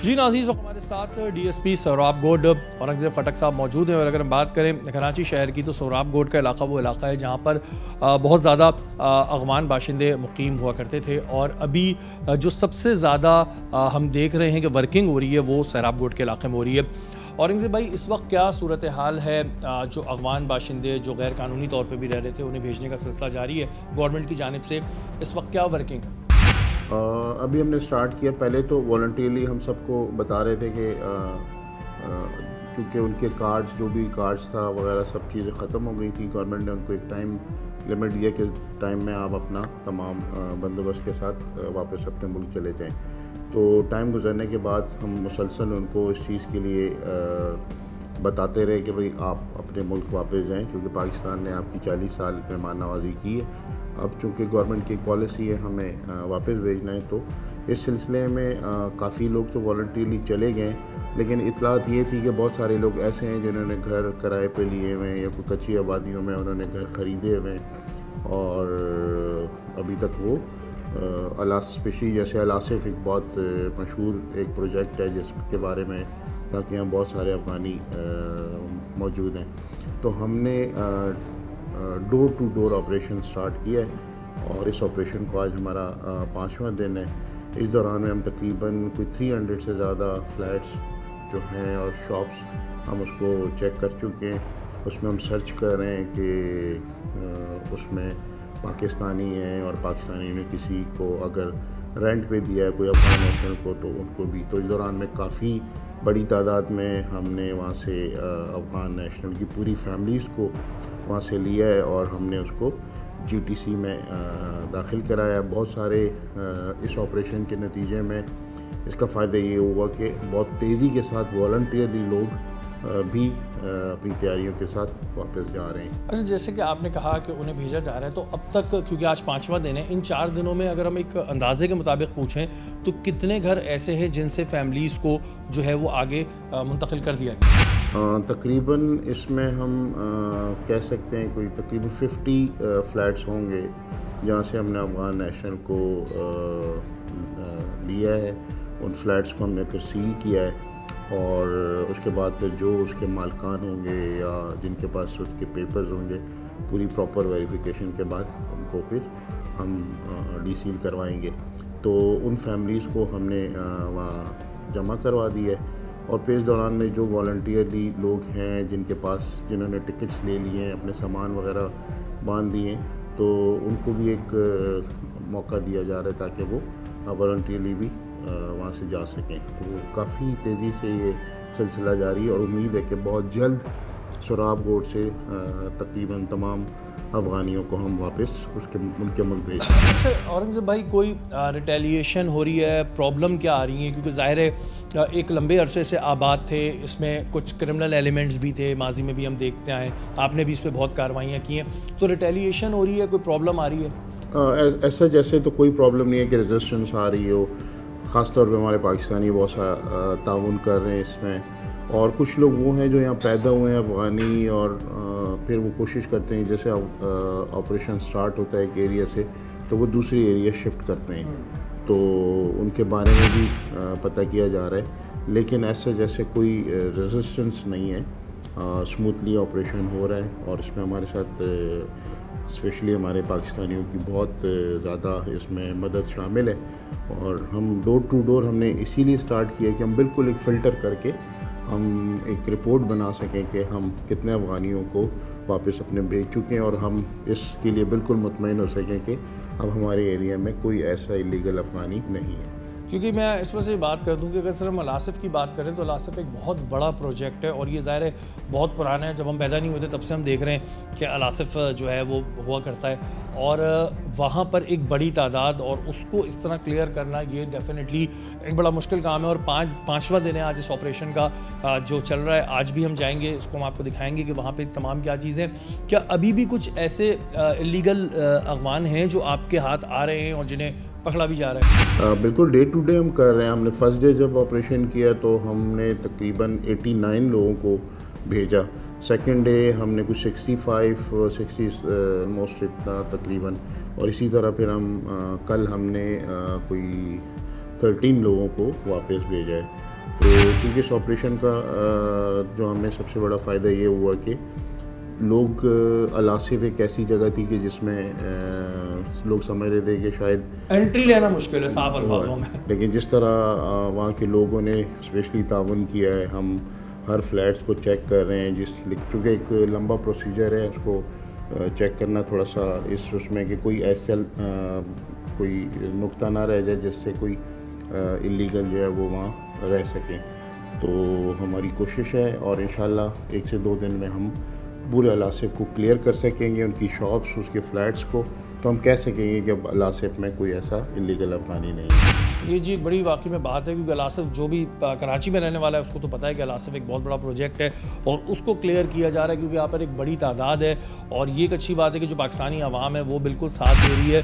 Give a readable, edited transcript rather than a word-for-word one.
جی ناظرین، وقت ہمارے ساتھ D S P Sohrab Gaud Aurangzeb Khattak صاحب موجود ہیں، اور اگر ہم بات کریں کراچی شہر کی تو سوراب گوڈ کا علاقہ وہ علاقہ ہے جہاں پر بہت زیادہ افغان باشندے مقیم ہوا کرتے تھے، اور ابھی جو سب سے زیادہ ہم دیکھ رہے ہیں کہ ورکنگ ہو رہی ہے وہ سوراب گوڈ کے علاقے میں ہو رہی ہے۔ اورنگزیب بھائی، اس وقت کیا صورتحال ہے؟ جو افغان باشندے جو غیر قانونی طور پہ بھی رہ رہے تھے انہیں بھیجنے کا سلسلہ جاری ہے گورنمنٹ کی جانب سے، اس وقت کیا ورکنگ ہے؟ ابھی ہم نے سٹارٹ کیا۔ پہلے تو والنٹیرلی ہم سب کو بتا رہے تھے کہ کیونکہ ان کے کارڈز جو بھی کارڈز تھا وغیرہ سب چیزیں ختم ہو گئی تھی، گورنمنٹ نے ان کو ایک ٹائم لمٹ دیا کہ ٹائم میں آپ اپنا تمام بندوبست کے ساتھ واپس اپنے ملک چلے جائیں۔ تو ٹائم گزرنے کے بعد ہم مسلسل ان کو اس چیز کے لیے بتاتے رہے کہ بھئی آپ اپنے ملک واپس جائیں، کیونکہ پاکستان نے آپ کی 40 سال مہمان نوازی کی ہے۔ اب چونکہ گورنمنٹ کی ایک پالیسی ہے ہمیں واپس بھیجنا ہے، تو اس سلسلے میں کافی لوگ تو والنٹیرلی چلے گئے، لیکن اطلاعات یہ تھی کہ بہت سارے لوگ ایسے ہیں جنہوں نے گھر کرائے پہ لیے ہوئے ہیں یا کوئی کچی آبادیوں میں انہوں نے گھر خریدے ہوئے ہیں، اور ابھی تک وہ اسپیشلی جیسے الاسف ایک بہت مشہور ایک پروجیکٹ ہے جس کے بارے میں تاکہ یہاں بہت سارے افغانی موجود ہیں، تو ہم نے ڈور ٹو ڈور آپریشن سٹارٹ کیا ہے، اور اس آپریشن کو آج ہمارا 5واں دن ہے۔ اس دوران میں ہم تقریباً کوئی 300 سے زیادہ فلیٹس جو ہیں اور شاپس ہم اس کو چیک کر چکے ہیں۔ اس میں ہم سرچ کر رہے ہیں کہ اس میں پاکستانی ہیں، اور پاکستانی نے کسی کو اگر رینٹ پہ دیا ہے کوئی افغان نیشنل کو تو ان کو بھی۔ تو اس دوران میں کافی بڑی تعداد میں ہم نے وہاں سے افغان نیشنل کی پوری فیملیز کو وہاں سے لیا ہے، اور ہم نے اس کو جی ٹی سی میں داخل کرایا۔ بہت سارے اس آپریشن کے نتیجے میں اس کا فائدہ یہ ہوا کہ بہت تیزی کے ساتھ والنٹیرلی لوگ بھی اپنی تیاریوں کے ساتھ واپس جا رہے ہیں۔ اچھا، جیسے کہ آپ نے کہا کہ انہیں بھیجا جا رہا ہے، تو اب تک کیونکہ آج 5واں دن ہے، ان 4 دنوں میں اگر ہم ایک اندازے کے مطابق پوچھیں تو کتنے گھر ایسے ہیں جن سے فیملیز کو جو ہے وہ آگے منتقل کر دیا گیا؟ تقریباً اس میں ہم کہہ سکتے ہیں کوئی تقریباً 50 فلیٹس ہوں گے جہاں سے ہم نے افغان نیشنل کو لیا ہے۔ ان فلیٹس کو ہم نے پھر سیل کیا ہے، اور اس کے بعد پھر جو اس کے مالکان ہوں گے یا جن کے پاس اس کے پیپرز ہوں گے، پوری پراپر ویریفیکیشن کے بعد ان کو پھر ہم ڈی سیل کروائیں گے۔ تو ان فیملیز کو ہم نے وہاں جمع کروا دیا ہے، اور پھر اس دوران میں جو والنٹیرلی لوگ ہیں جن کے پاس جنہوں نے ٹکٹس لے لیے ہیں، اپنے سامان وغیرہ باندھ دیے ہیں، تو ان کو بھی ایک موقع دیا جا رہا ہے تاکہ وہ والنٹیرلی بھی وہاں سے جا سکیں۔ تو کافی تیزی سے یہ سلسلہ جاری ہے، اور امید ہے کہ بہت جلد سوراب گوڈ سے تقریباً تمام افغانیوں کو ہم واپس ان کے ملک بھیج دیں۔ اچھا اورنگزیب بھائی، کوئی ریٹیلیشن ہو رہی ہے؟ پرابلم کیا آ رہی ہیں؟ کیونکہ ظاہر ہے ایک لمبے عرصے سے آباد تھے، اس میں کچھ کرمنل ایلیمنٹس بھی تھے، ماضی میں بھی ہم دیکھتے آئے، آپ نے بھی اس پہ بہت کارروائیاں کی ہیں، تو ریٹیلیشن ہو رہی ہے؟ کوئی پرابلم آ رہی ہے؟ ایسا جیسے تو کوئی پرابلم نہیں ہے کہ ریزسٹنس آ رہی ہو، خاص طور پہ ہمارے پاکستانی بہت سا تعاون کر رہے ہیں اس میں، اور کچھ لوگ وہ ہیں جو یہاں پیدا ہوئے ہیں افغانی، اور پھر وہ کوشش کرتے ہیں جیسے آپریشن سٹارٹ ہوتا ہے ایک ایریا سے تو وہ دوسری ایریا شفٹ کرتے ہیں، تو ان کے بارے میں بھی پتہ کیا جا رہا ہے، لیکن ایسے جیسے کوئی ریزسٹنس نہیں ہے، اسموتھلی آپریشن ہو رہا ہے، اور اس میں ہمارے ساتھ اسپیشلی ہمارے پاکستانیوں کی بہت زیادہ اس میں مدد شامل ہے، اور ہم ڈور ٹو ڈور ہم نے اسی لیے سٹارٹ کیا کہ ہم بالکل ایک فلٹر کر کے ہم ایک رپورٹ بنا سکیں کہ ہم کتنے افغانیوں کو واپس اپنے بھیج چکے ہیں، اور ہم اس کے لیے بالکل مطمئن ہو سکیں کہ اب ہمارے ایریا میں کوئی ایسا الیگل افغانی نہیں ہے۔ کیونکہ میں اس وجہ سے بات کر دوں کہ اگر صرف ہم الاسف کی بات کریں تو الاسف ایک بہت بڑا پروجیکٹ ہے، اور یہ ظاہر ہے بہت پرانا ہے، جب ہم پیدا نہیں ہوتے تب سے ہم دیکھ رہے ہیں کہ الاسف جو ہے وہ ہوا کرتا ہے، اور وہاں پر ایک بڑی تعداد، اور اس کو اس طرح کلیئر کرنا یہ ڈیفینیٹلی ایک بڑا مشکل کام ہے، اور 5واں دن ہے آج اس آپریشن کا جو چل رہا ہے۔ آج بھی ہم جائیں گے، اس کو ہم آپ کو دکھائیں گے کہ وہاں پہ تمام کیا چیزیں۔ کیا ابھی بھی کچھ ایسے الیگل افغان ہیں جو آپ کے ہاتھ آ رہے ہیں اور جنہیں پکڑا بھی جا رہا ہے؟ بالکل ڈے ٹو ڈے ہم کر رہے ہیں۔ ہم نے فرسٹ ڈے جب آپریشن کیا تو ہم نے تقریباً 89 لوگوں کو بھیجا، سیکنڈ ڈے ہم نے کچھ 60 موسٹ اتنا تقریباً، اور اسی طرح پھر کل ہم نے کوئی 13 لوگوں کو واپس بھیجا ہے۔ تو کیونکہ اس آپریشن کا جو ہمیں سب سے بڑا فائدہ یہ ہوا کہ لوگ الاصف ایک ایسی جگہ تھی کہ جس میں لوگ سمجھ رہے تھے کہ شاید انٹری لینا مشکل ہے صاف الفاظوں میں، لیکن جس طرح وہاں کے لوگوں نے اسپیشلی تعاون کیا ہے، ہم ہر فلیٹس کو چیک کر رہے ہیں، چونکہ ایک لمبا پروسیجر ہے، اس کو چیک کرنا تھوڑا سا اس میں کہ کوئی ایسا کوئی نقطہ نہ رہ جائے جس سے کوئی اللیگل جو ہے وہ وہاں رہ سکیں. تو ہماری کوشش ہے اور انشاءاللہ 1 سے 2 دن میں ہم پورے الاصف کو کلیئر کر سکیں گے، ان کی شاپس، اس کے فلیٹس کو، تو ہم کہہ سکیں گے کہ اب الاصف میں کوئی ایسا اللیگل افغانی نہیں ہے. یہ جی ایک بڑی واقعی میں بات ہے، کیونکہ الاصف جو بھی کراچی میں رہنے والا ہے اس کو تو پتہ ہے کہ الاصف ایک بہت بڑا پروجیکٹ ہے اور اس کو کلیئر کیا جا رہا ہے، کیونکہ یہاں پر ایک بڑی تعداد ہے اور یہ ایک اچھی بات ہے کہ جو پاکستانی عوام ہے وہ بالکل ساتھ دے رہی ہے.